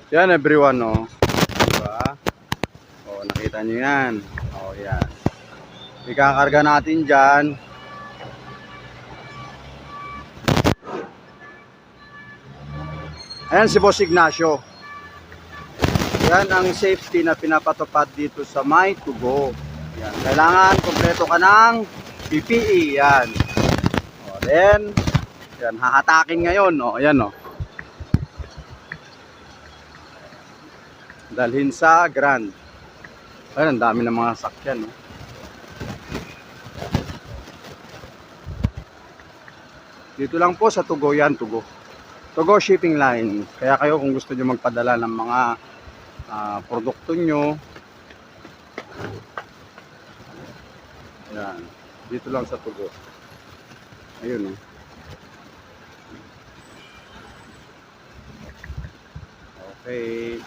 Yan everyone, oh. Diba? Oh, nakita nyo yan. Oh, yan. Ikakarga natin dyan. Ayan si Boss Ignacio. Yan ang safety na pinapatupad dito sa My2Go. Yan. Kailangan kompleto ka ng PPE. Yan. O, then, yan, hahatakin ngayon. O, yan o. Dalhin sa Grand. Ayan, ang dami ng mga sakyan. O. Dito lang po sa Tugo yan, Tugo. Tugo Shipping Line. Kaya kayo kung gusto nyo magpadala ng mga produkto nyo, yan, dito lang sa Tugo. Ayun, okay.